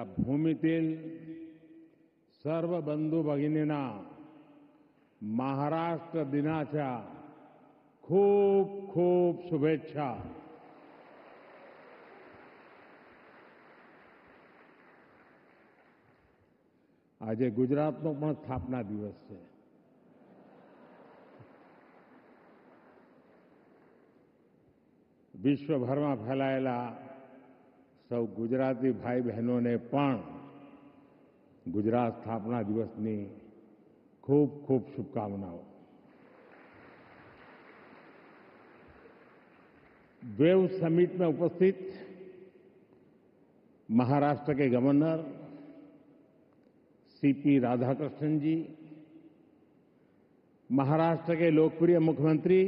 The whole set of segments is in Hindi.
या भूमीतील सर्व बंधू भगिनींना महाराष्ट्र दिनाच्या खूप खूप शुभेच्छा. આજે ગુજરાતનો પણ સ્થાપના દિવસ છે. વિશ્વભરમાં ફેલાયેલા સૌ ગુજરાતી ભાઈ બહેનોને પણ ગુજરાત સ્થાપના દિવસની ખૂબ ખૂબ શુભકામનાઓ. वेव समिट में उपस्थित महाराष्ट्र के गवर्नर सीपी राधाकृष्णन जी, महाराष्ट्र के लोकप्रिय मुख्यमंत्री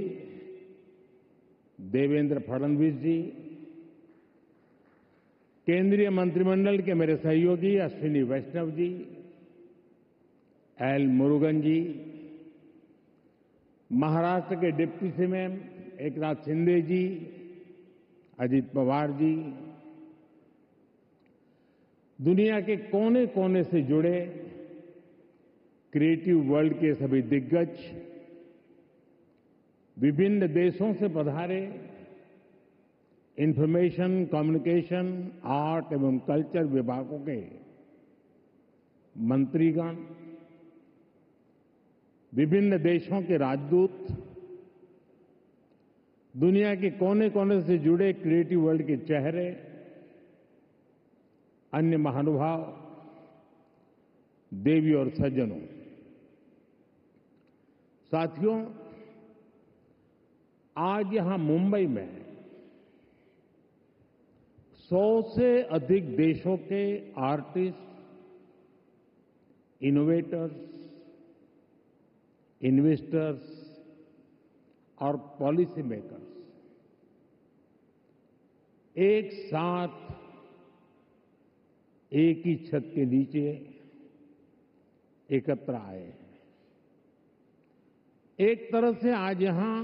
देवेंद्र फडणवीस जी, केंद्रीय मंत्रिमंडल के मेरे सहयोगी अश्विनी वैष्णव जी, एल मुरुगन जी, महाराष्ट्र के डिप्टी सीएम एकनाथ शिंदे जी, अजित पवार जी, दुनिया के कोने कोने से जुड़े क्रिएटिव वर्ल्ड के सभी दिग्गज, विभिन्न देशों से पधारे इंफॉर्मेशन, कम्युनिकेशन, आर्ट एवं कल्चर विभागों के मंत्रीगण, विभिन्न देशों के राजदूत, दुनिया के कोने कोने से जुड़े क्रिएटिव वर्ल्ड के चेहरे, अन्य महानुभाव, देवी और सज्जनों, साथियों, आज यहां मुंबई में 100 से अधिक देशों के आर्टिस्ट, इनोवेटर्स, इन्वेस्टर्स और पॉलिसी मेकर्स एक साथ एक ही छत के नीचे एकत्र आए हैं. एक तरह से आज यहां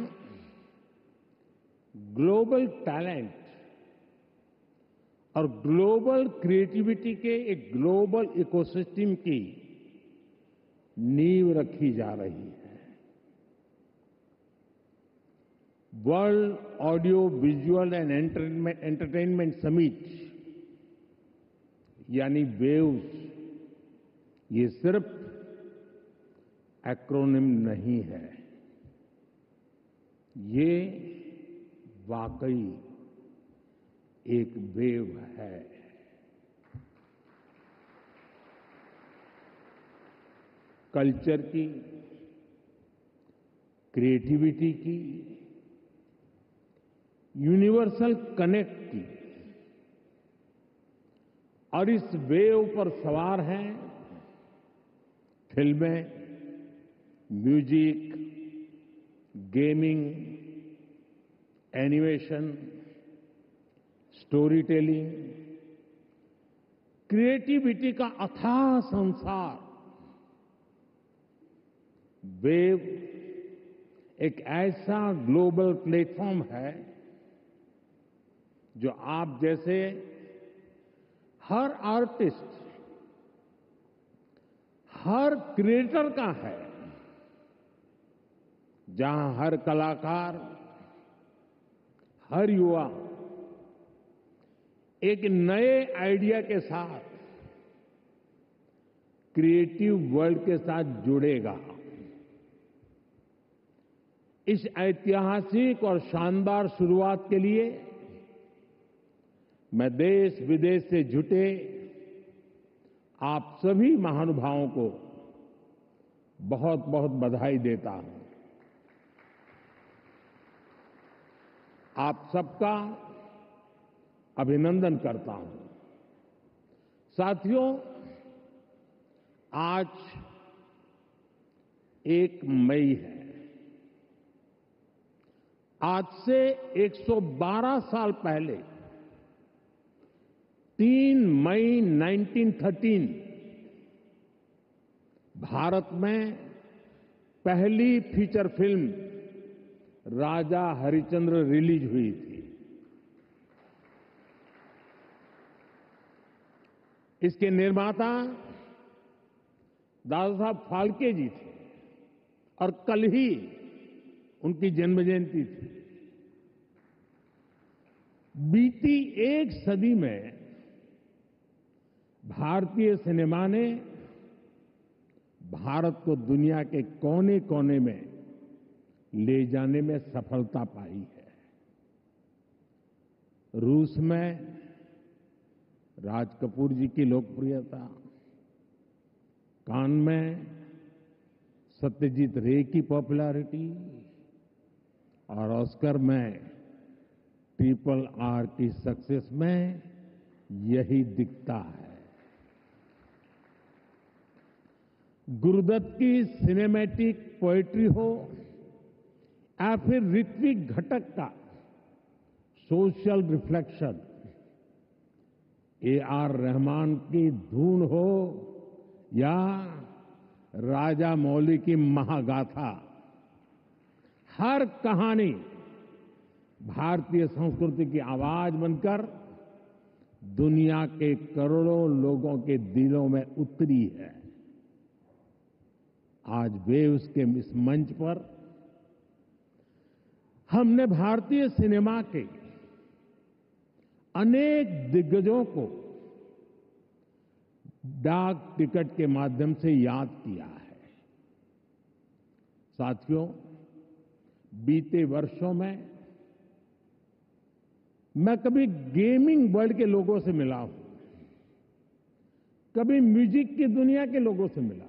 ग्लोबल टैलेंट और ग्लोबल क्रिएटिविटी के एक ग्लोबल इकोसिस्टम की नींव रखी जा रही है. World audio visual and entertainment summit यानी वेव्स, ये सिर्फ एक्रोनिम नहीं है, ये वाकई एक वेव है. कल्चर की, क्रिएटिविटी की, यूनिवर्सल कनेक्ट की, और इस वेव पर सवार हैं फिल्में, music, gaming, animation, story telling, creativity का अथाह संसार. वेव एक ऐसा ग्लोबल प्लेटफॉर्म है जो आप जैसे हर आर्टिस्ट, हर क्रिएटर का है, जहां हर कलाकार, हर युवा एक नए आइडिया के साथ क्रिएटिव वर्ल्ड के साथ जुड़ेगा. इस ऐतिहासिक और शानदार शुरुआत के लिए मैं देश विदेश से जुटे आप सभी महानुभावों को बहुत बहुत बधाई देता हूं. आप सबका अभिनंदन करता हूं. साथियों, आज 1 मई है. आज से 112 साल पहले 3 मई 1913 भारत में पहली फीचर फिल्म राजा हरिश्चंद्र रिलीज हुई थी. इसके निर्माता दादा साहब फाल्के जी थे और कल ही उनकी जन्म जयंती थी। बीती एक सदी में भारतीय सिनेमा ने भारत को दुनिया के कोने कोने में ले जाने में सफलता पाई है। रूस में राज कपूर जी की लोकप्रियता, कान में सत्यजीत रे की पॉपुलैरिटी और ऑस्कर में RRR की सक्सेस में यही दिखता है। गुरुदत्त की सिनेमैटिक पोएट्री हो या फिर ऋत्विक घटक का सोशल रिफ्लेक्शन, AR रहमान की धून हो या राजा मौली की महागाथा, हर कहानी भारतीय संस्कृति की आवाज बनकर दुनिया के करोड़ों लोगों के दिलों में उतरी है। आज वेव्स के इस मंच पर हमने भारतीय सिनेमा के अनेक दिग्गजों को डाक टिकट के माध्यम से याद किया है। साथियों, बीते वर्षों में मैं कभी गेमिंग वर्ल्ड के लोगों से मिला हूं, कभी म्यूजिक की दुनिया के लोगों से मिला,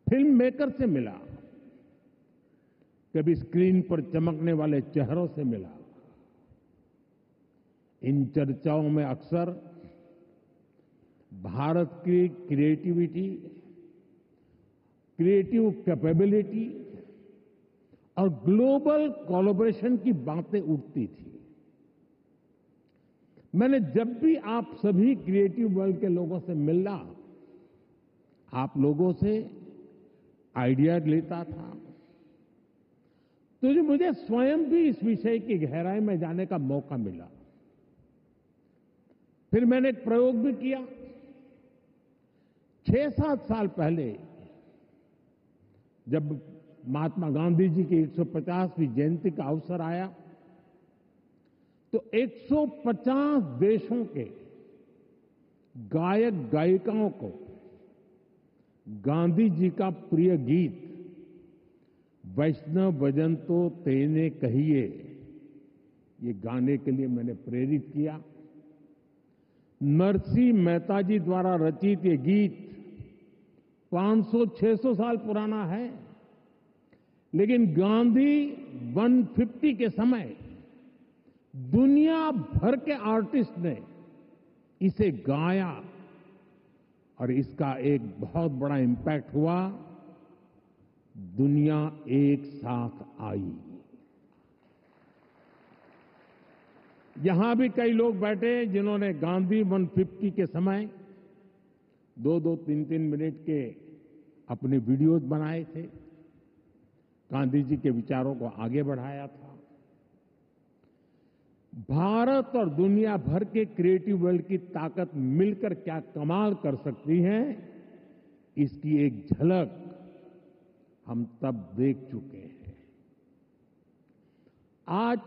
फिल्म मेकर से मिला, कभी स्क्रीन पर चमकने वाले चेहरों से मिला। इन चर्चाओं में अक्सर भारत की क्रिएटिविटी, क्रिएटिव कैपेबिलिटी और ग्लोबल कोलैबोरेशन की बातें उठती थी। मैंने जब भी आप सभी क्रिएटिव वर्ल्ड के लोगों से मिला, आप लोगों से आइडिया लेता था, तो मुझे स्वयं भी इस विषय की गहराई में जाने का मौका मिला। फिर मैंने एक प्रयोग भी किया। 6-7 साल पहले जब महात्मा गांधी जी की 150वीं जयंती का अवसर आया, तो 150 देशों के गायक गायिकाओं को गांधी जी का प्रिय गीत वैष्णव भजन तो तेने कहिए, ये गाने के लिए मैंने प्रेरित किया। नरसिंह मेहता जी द्वारा रचित ये गीत 500-600 साल पुराना है, लेकिन गांधी 150 के समय दुनिया भर के आर्टिस्ट ने इसे गाया और इसका एक बहुत बड़ा इम्पैक्ट हुआ। दुनिया एक साथ आई। यहां भी कई लोग बैठे जिन्होंने गांधी 150 के समय 2-2, 3-3 मिनट के अपने वीडियोज बनाए थे, गांधी जी के विचारों को आगे बढ़ाया था। भारत और दुनिया भर के क्रिएटिव वर्ल्ड की ताकत मिलकर क्या कमाल कर सकती है, इसकी एक झलक हम तब देख चुके हैं। आज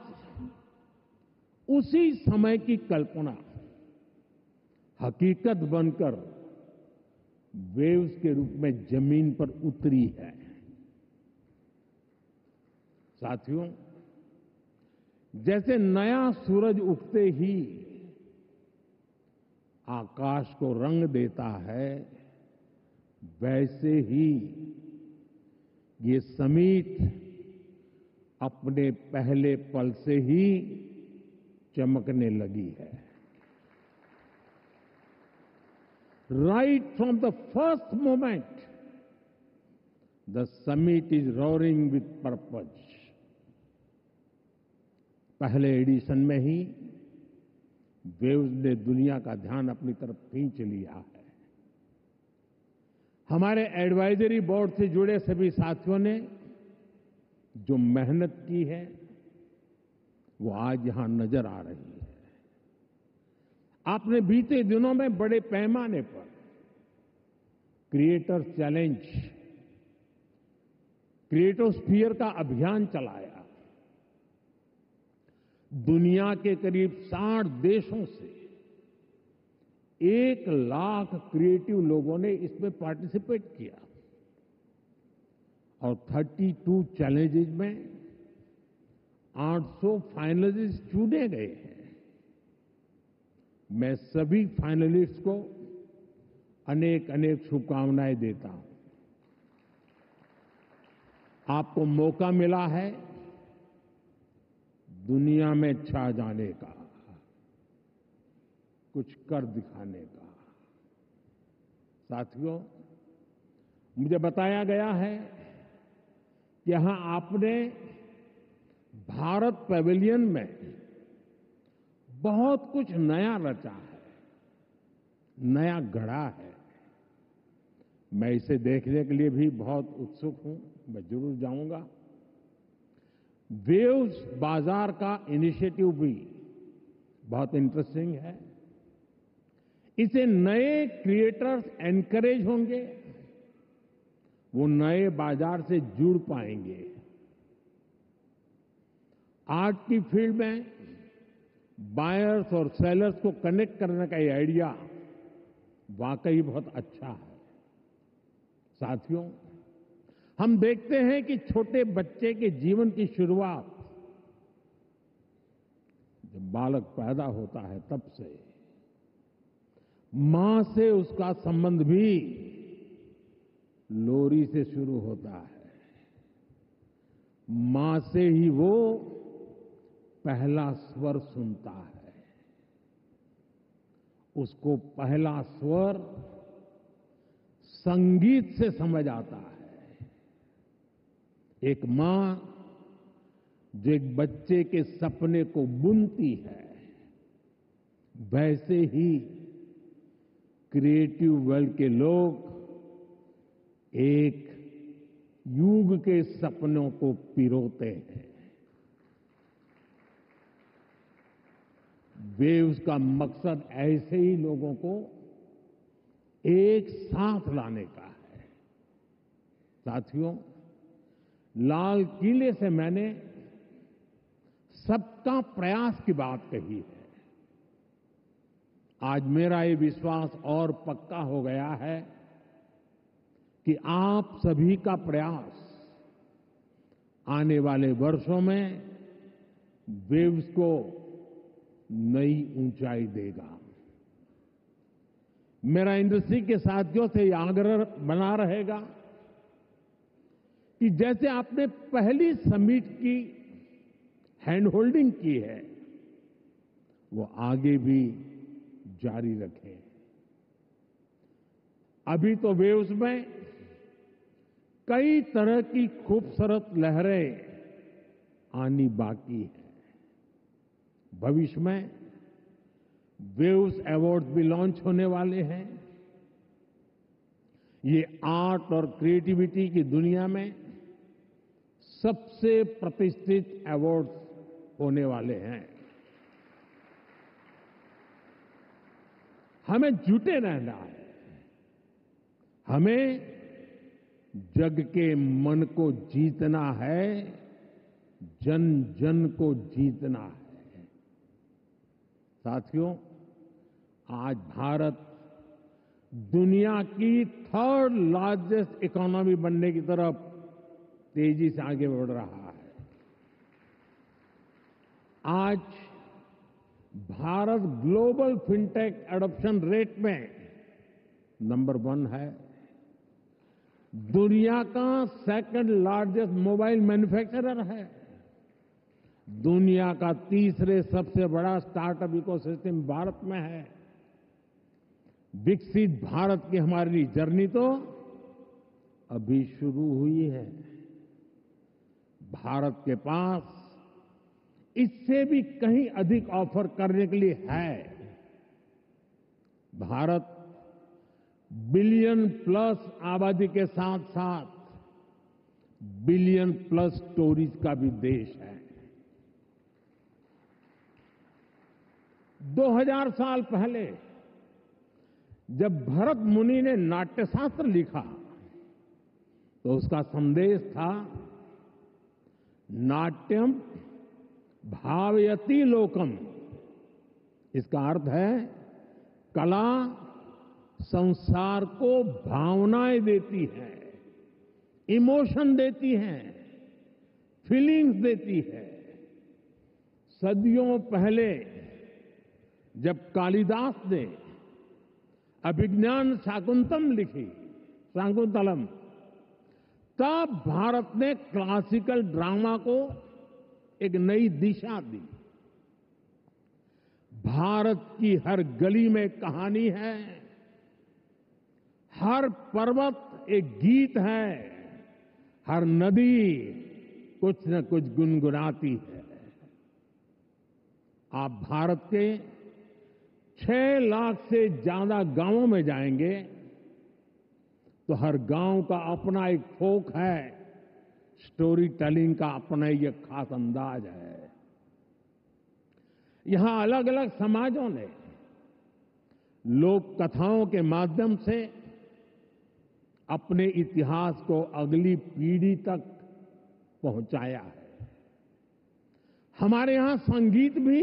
उसी समय की कल्पना हकीकत बनकर वेव्स के रूप में जमीन पर उतरी है। साथियों, जैसे नया सूरज उगते ही आकाश को रंग देता है, वैसे ही ये समिट अपने पहले पल से ही चमकने लगी है। Right from the first moment the summit is roaring with purpose. पहले एडिशन में ही वेव्स ने दुनिया का ध्यान अपनी तरफ खींच लिया है। हमारे एडवाइजरी बोर्ड से जुड़े सभी साथियों ने जो मेहनत की है, वो आज यहां नजर आ रही है। आपने बीते दिनों में बड़े पैमाने पर क्रिएटर चैलेंज, क्रिएटोस्फीयर का अभियान चलाया। दुनिया के करीब 60 देशों से 1 लाख क्रिएटिव लोगों ने इसमें पार्टिसिपेट किया और 32 चैलेंजेस में 800 फाइनलिस्ट चुने गए हैं। मैं सभी फाइनलिस्ट को अनेक अनेक शुभकामनाएं देता हूं। आपको मौका मिला है दुनिया में छा जाने का, कुछ कर दिखाने का। साथियों, मुझे बताया गया है कि यहां आपने भारत पैवेलियन में बहुत कुछ नया रचा है, नया गढ़ा है। मैं इसे देखने के लिए भी बहुत उत्सुक हूं। मैं जरूर जाऊंगा। वेव्स बाजार का इनिशिएटिव भी बहुत इंटरेस्टिंग है। इसे नए क्रिएटर्स एनकरेज होंगे, वो नए बाजार से जुड़ पाएंगे। आर्ट की फील्ड में बायर्स और सेलर्स को कनेक्ट करने का ये आइडिया वाकई बहुत अच्छा है। साथियों, हम देखते हैं कि छोटे बच्चे के जीवन की शुरुआत जब बालक पैदा होता है तब से मां से उसका संबंध भी लोरी से शुरू होता है। मां से ही वो पहला स्वर सुनता है। उसको पहला स्वर संगीत से समझ आता है। एक मां जो एक बच्चे के सपने को बुनती है, वैसे ही क्रिएटिव वर्ल्ड के लोग एक युग के सपनों को पिरोते हैं। वेव्स का मकसद ऐसे ही लोगों को एक साथ लाने का है। साथियों, लाल किले से मैंने सबका प्रयास की बात कही है। आज मेरा ये विश्वास और पक्का हो गया है कि आप सभी का प्रयास आने वाले वर्षों में वेव्स को नई ऊंचाई देगा। मेरा इंडस्ट्री के साथियों से यह आग्रह बना रहेगा कि जैसे आपने पहली समिट की हैंड होल्डिंग की है, वो आगे भी जारी रखें। अभी तो वेव्स में कई तरह की खूबसूरत लहरें आनी बाकी है। भविष्य में वेव्स अवार्ड भी लॉन्च होने वाले हैं। ये आर्ट और क्रिएटिविटी की दुनिया में सबसे प्रतिष्ठित अवार्ड्स होने वाले हैं। हमें जुटे रहना है। हमें जग के मन को जीतना है, जन जन को जीतना है। साथियों, आज भारत दुनिया की 3rd लार्जेस्ट इकोनॉमी बनने की तरफ तेजी से आगे बढ़ रहा है। आज Bharat global fintech adoption rate में नंबर 1 है। दुनिया का 2nd लार्जेस्ट मोबाइल मैन्युफैक्चरर है। दुनिया का 3रे सबसे बड़ा स्टार्टअप इकोसिस्टम भारत में है। विकसित भारत की हमारी जर्नी तो अभी शुरू हुई है। भारत के पास इससे भी कहीं अधिक ऑफर करने के लिए है। भारत बिलियन+ आबादी के साथ साथ बिलियन+ स्टोरीज का भी देश है। 2000 साल पहले जब भरत मुनि ने नाट्यशास्त्र लिखा तो उसका संदेश था नाट्यम भावयति लोकम। इसका अर्थ है कला संसार को भावनाएं देती है, इमोशन देती है, फीलिंग्स देती है। सदियों पहले जब कालिदास ने अभिज्ञान शाकुंतलम, तब भारत ने क्लासिकल ड्रामा को एक नई दिशा दी। भारत की हर गली में कहानी है, हर पर्वत एक गीत है, हर नदी कुछ न कुछ गुनगुनाती है। आप भारत के 6 लाख से ज्यादा गांवों में जाएंगे तो हर गांव का अपना एक फोक है, स्टोरी टेलिंग का अपना ही एक खास अंदाज है। यहां अलग अलग समाजों ने लोक कथाओं के माध्यम से अपने इतिहास को अगली पीढ़ी तक पहुंचाया है। हमारे यहां संगीत भी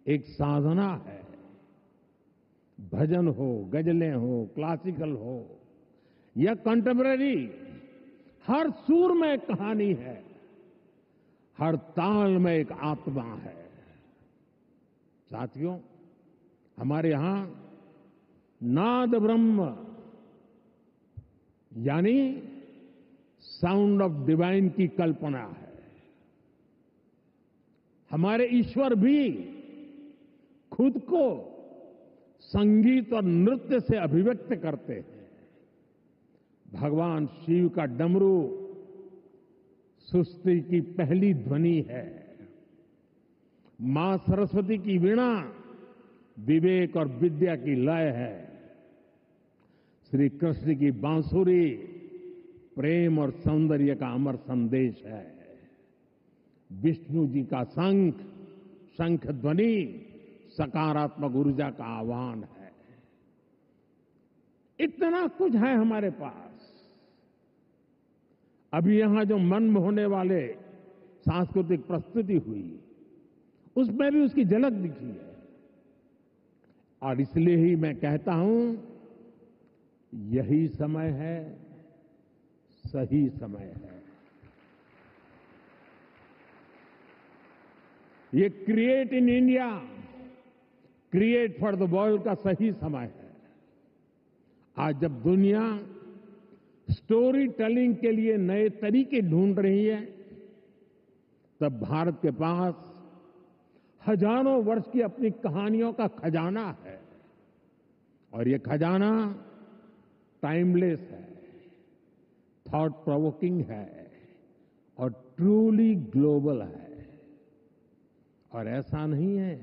एक साधना है। भजन हो, गजलें हो, क्लासिकल हो या कंटेम्पररी, हर सुर में एक कहानी है, हर ताल में एक आत्मा है। साथियों, हमारे यहां नाद ब्रह्म यानी साउंड ऑफ डिवाइन की कल्पना है। हमारे ईश्वर भी खुद को संगीत और नृत्य से अभिव्यक्त करते हैं। भगवान शिव का डमरू सृष्टि की पहली ध्वनि है। मां सरस्वती की वीणा विवेक और विद्या की लय है। श्री कृष्ण की बांसुरी प्रेम और सौंदर्य का अमर संदेश है। विष्णु जी का शंख ध्वनि सकारात्मक ऊर्जा का आह्वान है। इतना कुछ है हमारे पास। अभी यहां जो मन मोहने वाले सांस्कृतिक प्रस्तुति हुई, उसमें भी उसकी झलक दिखी है। और इसलिए ही मैं कहता हूं, यही समय है, सही समय है। ये create in India, create for the world का सही समय है। आज जब दुनिया स्टोरी टेलिंग के लिए नए तरीके ढूंढ रही है, तब भारत के पास हजारों वर्ष की अपनी कहानियों का खजाना है। और ये खजाना टाइमलेस है, थॉट प्रोवोकिंग है और ट्रूली ग्लोबल है। और ऐसा नहीं है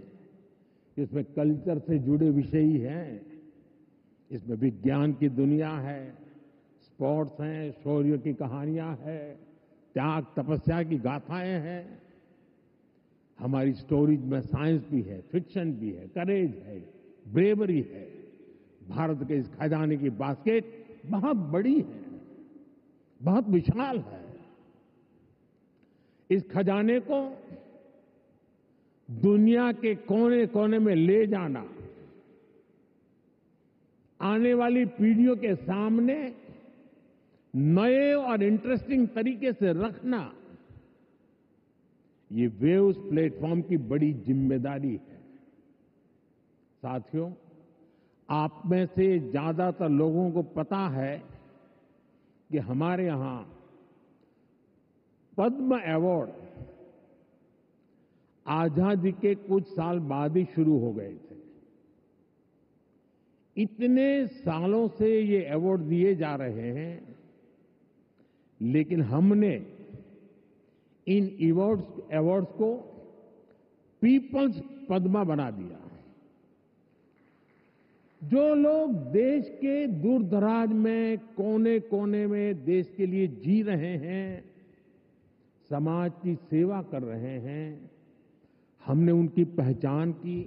कि इसमें कल्चर से जुड़े विषय ही हैं। इसमें विज्ञान की दुनिया है, स्पोर्ट्स हैं, शौर्य की कहानियां हैं, त्याग तपस्या की गाथाएं हैं। हमारी स्टोरीज में साइंस भी है, फिक्शन भी है, करेज है, ब्रेवरी है। भारत के इस खजाने की बास्केट बहुत बड़ी है, बहुत विशाल है। इस खजाने को दुनिया के कोने कोने में ले जाना, आने वाली पीढ़ियों के सामने नए और इंटरेस्टिंग तरीके से रखना, ये वेव्स प्लेटफॉर्म की बड़ी जिम्मेदारी है। साथियों, आप में से ज्यादातर लोगों को पता है कि हमारे यहां पद्म अवार्ड आजादी के कुछ साल बाद ही शुरू हो गए थे। इतने सालों से ये अवार्ड दिए जा रहे हैं, लेकिन हमने इन अवार्ड्स को पीपल्स पद्मा बना दिया। जो लोग देश के दूर दराज में, कोने कोने में देश के लिए जी रहे हैं, समाज की सेवा कर रहे हैं, हमने उनकी पहचान की,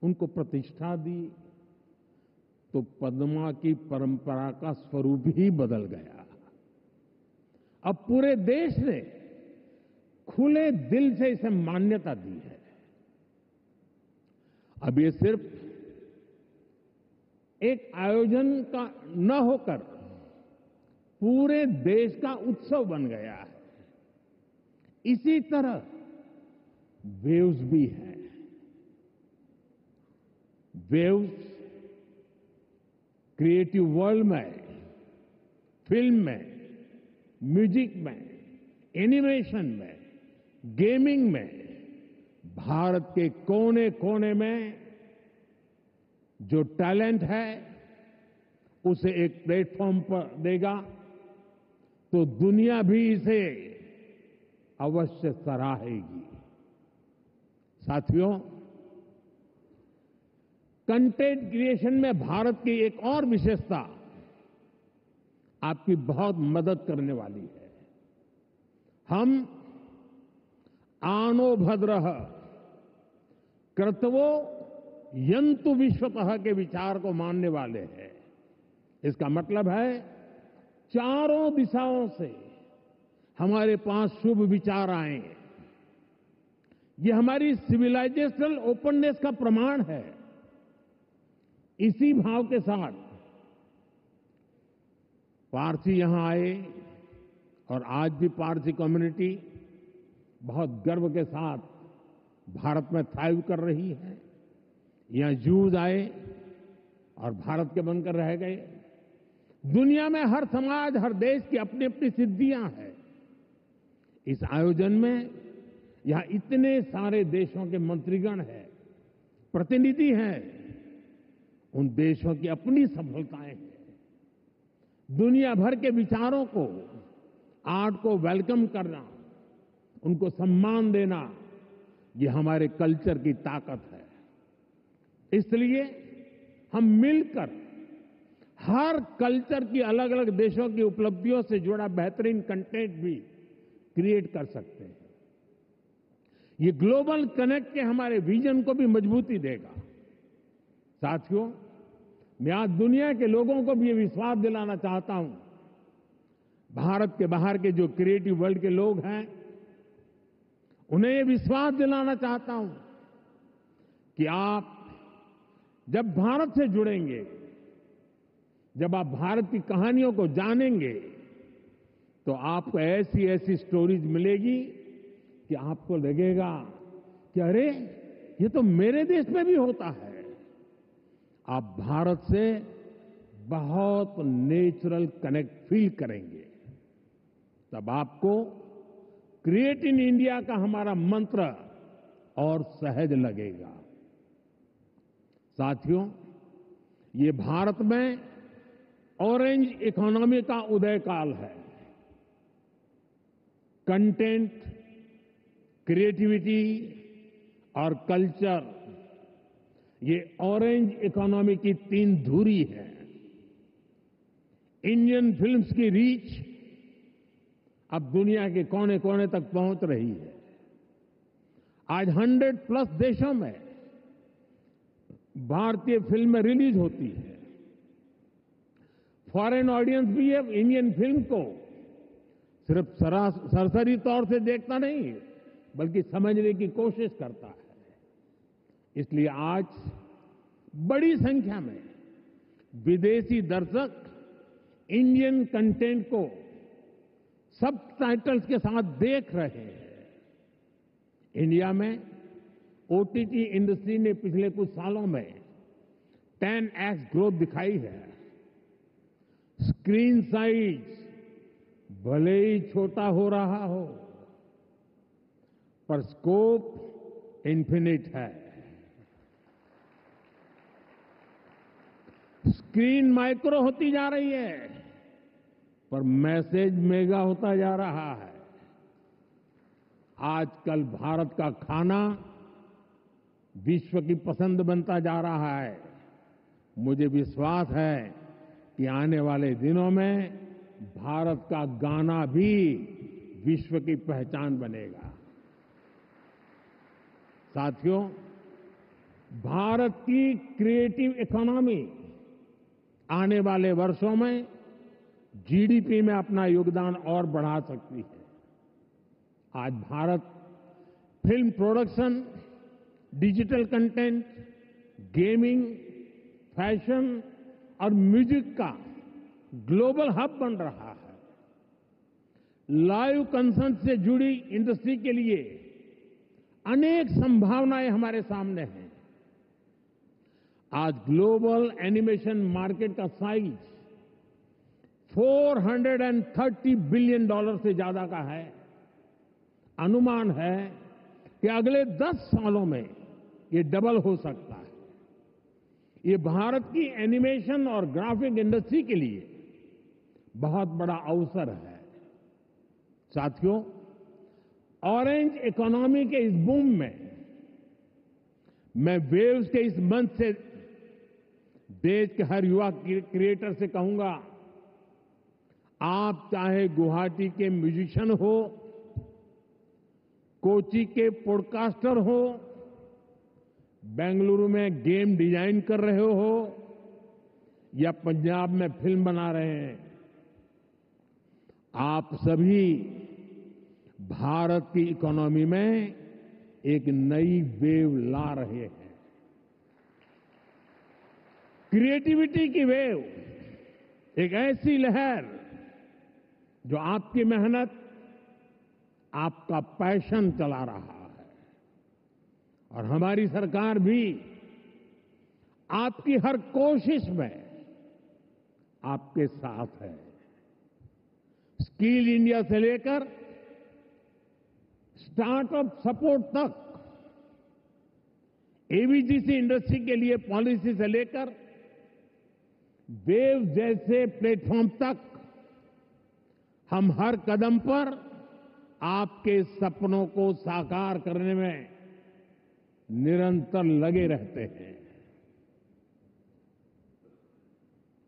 उनको प्रतिष्ठा दी, तो पद्मा की परंपरा का स्वरूप ही बदल गया। अब पूरे देश ने खुले दिल से इसे मान्यता दी है। अब ये सिर्फ एक आयोजन का न होकर पूरे देश का उत्सव बन गया है। इसी तरह वेव्स भी है। वेव्स क्रिएटिव वर्ल्ड में, फिल्म में, म्यूजिक में, एनिमेशन में, गेमिंग में भारत के कोने कोने में जो टैलेंट है उसे एक प्लेटफॉर्म पर देगा, तो दुनिया भी इसे अवश्य सराहेगी। साथियों, कंटेंट क्रिएशन में भारत की एक और विशेषता आपकी बहुत मदद करने वाली है। हम आनो भद्रः कर्तवो यंतु विश्वतः के विचार को मानने वाले हैं। इसका मतलब है चारों दिशाओं से हमारे पास शुभ विचार आए। ये हमारी सिविलाइजेशनल ओपननेस का प्रमाण है। इसी भाव के साथ पारसी यहां आए और आज भी पारसी कम्युनिटी बहुत गर्व के साथ भारत में थ्राइव कर रही है। यहां जूज आए और भारत के बनकर रह गए। दुनिया में हर समाज, हर देश की अपनी अपनी सिद्धियां हैं। इस आयोजन में यहां इतने सारे देशों के मंत्रीगण हैं, प्रतिनिधि हैं। उन देशों की अपनी सफलताएं हैं। दुनिया भर के विचारों को, आर्ट को वेलकम करना, उनको सम्मान देना, ये हमारे कल्चर की ताकत है। इसलिए हम मिलकर हर कल्चर की, अलग अलग देशों की उपलब्धियों से जुड़ा बेहतरीन कंटेंट भी क्रिएट कर सकते हैं। ये ग्लोबल कनेक्ट के हमारे विजन को भी मजबूती देगा। साथियों, मैं आज दुनिया के लोगों को भी ये विश्वास दिलाना चाहता हूं, भारत के बाहर के जो क्रिएटिव वर्ल्ड के लोग हैं, उन्हें ये विश्वास दिलाना चाहता हूं कि आप जब भारत से जुड़ेंगे, जब आप भारत की कहानियों को जानेंगे, तो आपको ऐसी ऐसी स्टोरीज मिलेगी कि आपको लगेगा कि अरे, ये तो मेरे देश में भी होता है। आप भारत से बहुत नेचुरल कनेक्ट फील करेंगे। तब आपको क्रिएट इन इंडिया का हमारा मंत्र और सहज लगेगा। साथियों, ये भारत में ऑरेंज इकोनॉमी का उदय काल है। कंटेंट, क्रिएटिविटी और कल्चर, ये ऑरेंज इकोनॉमी की तीन धुरी है। इंडियन फिल्म्स की रीच अब दुनिया के कोने कोने तक पहुंच रही है। आज 100+ देशों में भारतीय फिल्में रिलीज होती है। फॉरेन ऑडियंस भी अब इंडियन फिल्म को सिर्फ सरसरी तौर से देखता नहीं, बल्कि समझने की कोशिश करता है। इसलिए आज बड़ी संख्या में विदेशी दर्शक इंडियन कंटेंट को सबटाइटल्स के साथ देख रहे हैं। इंडिया में ओटीटी इंडस्ट्री ने पिछले कुछ सालों में 10x ग्रोथ दिखाई है। स्क्रीन साइज भले ही छोटा हो रहा हो, पर स्कोप इन्फिनिट है। स्क्रीन माइक्रो होती जा रही है, पर मैसेज मेगा होता जा रहा है। आजकल भारत का खाना विश्व की पसंद बनता जा रहा है। मुझे विश्वास है कि आने वाले दिनों में भारत का गाना भी विश्व की पहचान बनेगा। साथियों, भारत की क्रिएटिव इकोनॉमी आने वाले वर्षों में जीडीपी में अपना योगदान और बढ़ा सकती है। आज Bharat film production, digital content, gaming, fashion और म्यूजिक का ग्लोबल हब बन रहा है। लाइव कंसर्ट से जुड़ी इंडस्ट्री के लिए अनेक संभावनाएं हमारे सामने हैं। आज ग्लोबल एनिमेशन मार्केट का साइज $430 बिलियन से ज्यादा का है। अनुमान है कि अगले 10 सालों में ये डबल हो सकता है। ये भारत की एनिमेशन और ग्राफिक इंडस्ट्री के लिए बहुत बड़ा अवसर है। साथियों, ऑरेंज इकोनॉमी के इस बूम में मैं वेव्स के इस मंच से देश के हर युवा क्रिएटर से कहूंगा, आप चाहे गुवाहाटी के म्यूजिशियन हो, कोची के पॉडकास्टर हो, बेंगलुरु में गेम डिजाइन कर रहे हो या पंजाब में फिल्म बना रहे हैं, आप सभी भारत की इकोनॉमी में एक नई वेव ला रहे हैं। क्रिएटिविटी की वेव, एक ऐसी लहर जो आपकी मेहनत, आपका पैशन चला रहा है। और हमारी सरकार भी आपकी हर कोशिश में आपके साथ है। स्किल इंडिया से लेकर स्टार्टअप सपोर्ट तक, एवीजीसी इंडस्ट्री के लिए पॉलिसी से लेकर वेव जैसे प्लेटफॉर्म तक, हम हर कदम पर आपके सपनों को साकार करने में निरंतर लगे रहते हैं।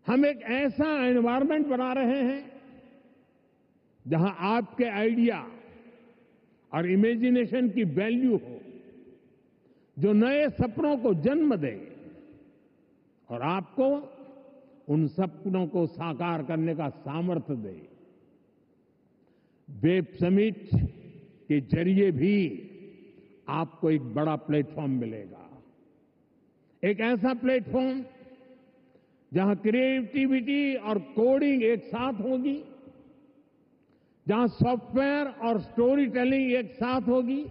हम एक ऐसा एनवायरनमेंट बना रहे हैं जहां आपके आइडिया और इमेजिनेशन की वैल्यू हो, जो नए सपनों को जन्म दे और आपको उन सपनों को साकार करने का सामर्थ्य दे। वेब समिट के जरिए भी आपको एक बड़ा प्लेटफॉर्म मिलेगा। एक ऐसा प्लेटफॉर्म जहां क्रिएटिविटी और कोडिंग एक साथ होगी, जहां सॉफ्टवेयर और स्टोरी टेलिंग एक साथ होगी,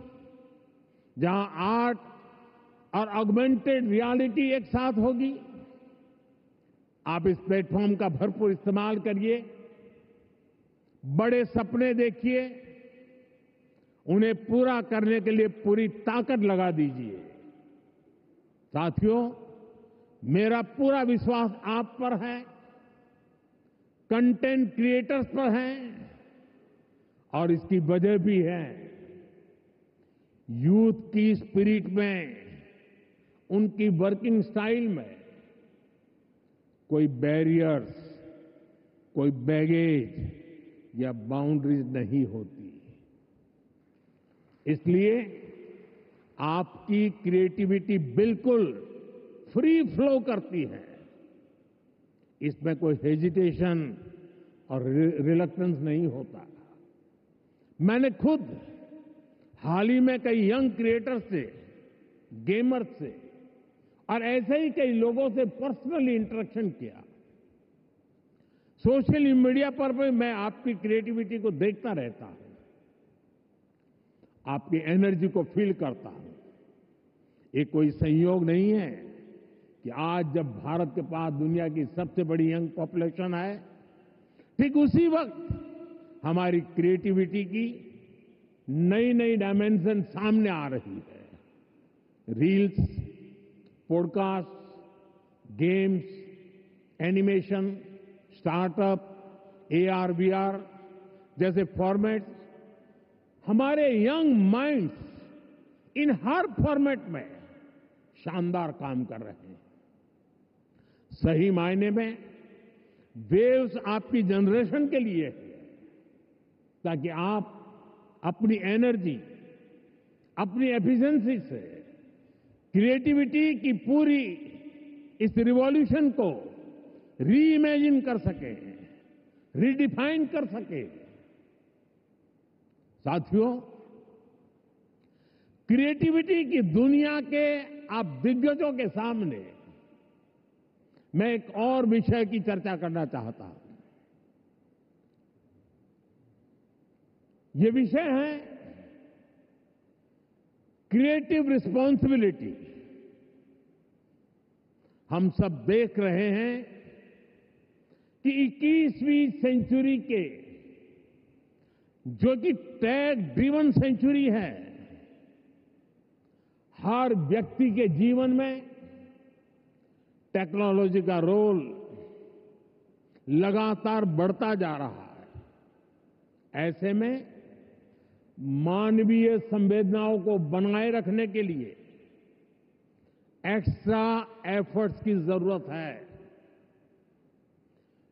जहां आर्ट और ऑगमेंटेड रियलिटी एक साथ होगी। आप इस प्लेटफॉर्म का भरपूर इस्तेमाल करिए, बड़े सपने देखिए, उन्हें पूरा करने के लिए पूरी ताकत लगा दीजिए। साथियों, मेरा पूरा विश्वास आप पर है, कंटेंट क्रिएटर्स पर है, और इसकी वजह भी है यूथ की स्पिरिट में, उनकी वर्किंग स्टाइल में कोई बैरियर्स, कोई बैगेज या बाउंड्रीज नहीं होती। इसलिए आपकी क्रिएटिविटी बिल्कुल फ्री फ्लो करती है। इसमें कोई हेजिटेशन और रिलक्टेंस नहीं होता। मैंने खुद हाल ही में कई यंग क्रिएटर्स से, गेमर्स से और ऐसे ही कई लोगों से पर्सनली इंटरेक्शन किया। सोशल मीडिया पर भी मैं आपकी क्रिएटिविटी को देखता रहता हूं, आपकी एनर्जी को फील करता हूं। ये कोई संयोग नहीं है कि आज जब भारत के पास दुनिया की सबसे बड़ी यंग पॉपुलेशन है, ठीक उसी वक्त हमारी क्रिएटिविटी की नई नई डायमेंशन सामने आ रही है। Reels, podcast, games, animation, startup, AR, VR जैसे फॉर्मेट्स हमारे यंग माइंड्स इन हर फॉर्मेट में शानदार काम कर रहे हैं। सही मायने में वेव्स आपकी जनरेशन के लिए है, ताकि आप अपनी एनर्जी, अपनी एफिशिएंसी से क्रिएटिविटी की पूरी इस रिवॉल्यूशन को री इमेजिन कर सके, रीडिफाइन कर सके। साथियों, क्रिएटिविटी की दुनिया के आप दिग्गजों के सामने मैं एक और विषय की चर्चा करना चाहता हूं। ये विषय है क्रिएटिव रिस्पॉन्सिबिलिटी। हम सब देख रहे हैं कि 21वीं सेंचुरी के जो कि टेक ड्रिवन सेंचुरी है, हर व्यक्ति के जीवन में टेक्नोलॉजी का रोल लगातार बढ़ता जा रहा है। ऐसे में मानवीय संवेदनाओं को बनाए रखने के लिए एक्स्ट्रा एफर्ट्स की जरूरत है।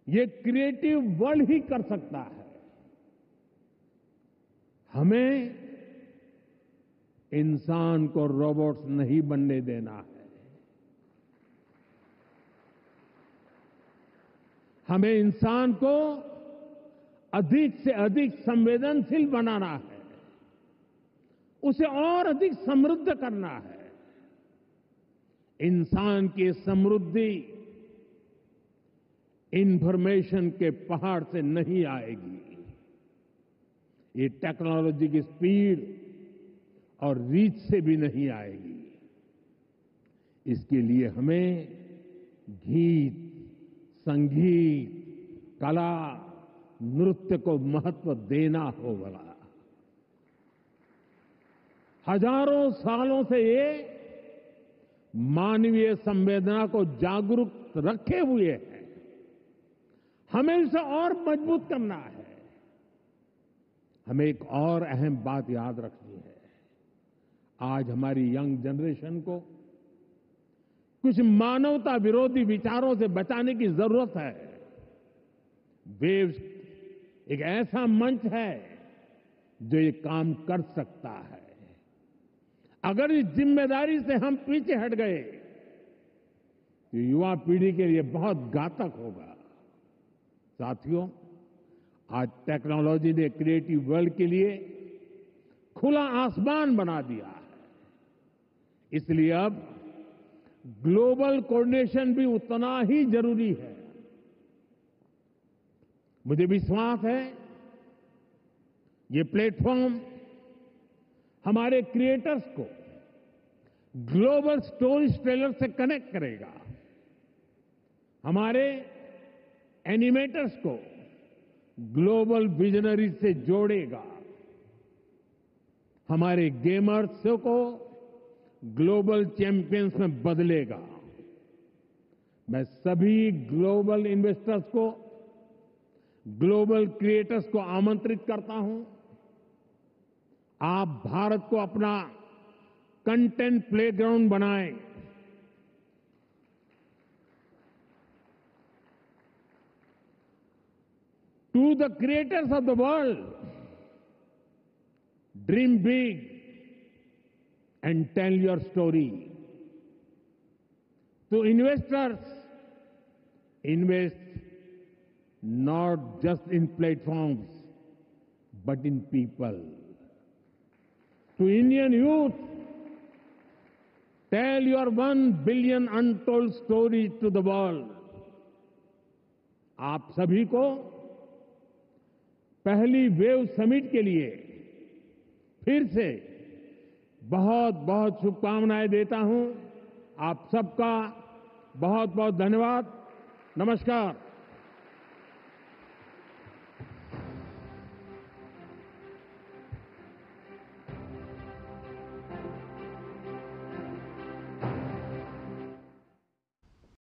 ये क्रिएटिव वर्ल्ड ही कर सकता है। हमें इंसान को रोबोट्स नहीं बनने देना है। हमें इंसान को अधिक से अधिक संवेदनशील बनाना है, उसे और अधिक समृद्ध करना है। इंसान की समृद्धि इंफॉर्मेशन के पहाड़ से नहीं आएगी। ये टेक्नोलॉजी की स्पीड और रीच से भी नहीं आएगी। इसके लिए हमें गीत, संगीत, कला, नृत्य को महत्व देना होगा। हजारों सालों से ये मानवीय संवेदना को जागरूक रखे हुए है। हमें इसे और मजबूत करना है। हमें एक और अहम बात याद रखनी है। आज हमारी यंग जनरेशन को कुछ मानवता विरोधी विचारों से बचाने की जरूरत है। वेव्स एक ऐसा मंच है जो ये काम कर सकता है। अगर इस जिम्मेदारी से हम पीछे हट गए तो युवा पीढ़ी के लिए बहुत घातक होगा। साथियों, आज टेक्नोलॉजी ने क्रिएटिव वर्ल्ड के लिए खुला आसमान बना दिया है। इसलिए अब ग्लोबल कोऑर्डिनेशन भी उतना ही जरूरी है। मुझे विश्वास है ये प्लेटफॉर्म हमारे क्रिएटर्स को ग्लोबल स्टोरी टेलर से कनेक्ट करेगा, हमारे एनिमेटर्स को ग्लोबल विजनरी से जोड़ेगा, हमारे गेमर्स को ग्लोबल चैंपियंस में बदलेगा। मैं सभी ग्लोबल इन्वेस्टर्स को, ग्लोबल क्रिएटर्स को आमंत्रित करता हूं। आप भारत को अपना कंटेंट प्लेग्राउंड बनाएं। To the creators of the world, dream big and tell your story. To investors, invest not just in platforms, but in people. To Indian youth, tell your 1 billion untold stories to the world. आप सभी को पहली वेव समिट के लिए फिर से बहुत बहुत शुभकामनाएं देता हूं। आप सबका बहुत बहुत धन्यवाद। नमस्कार।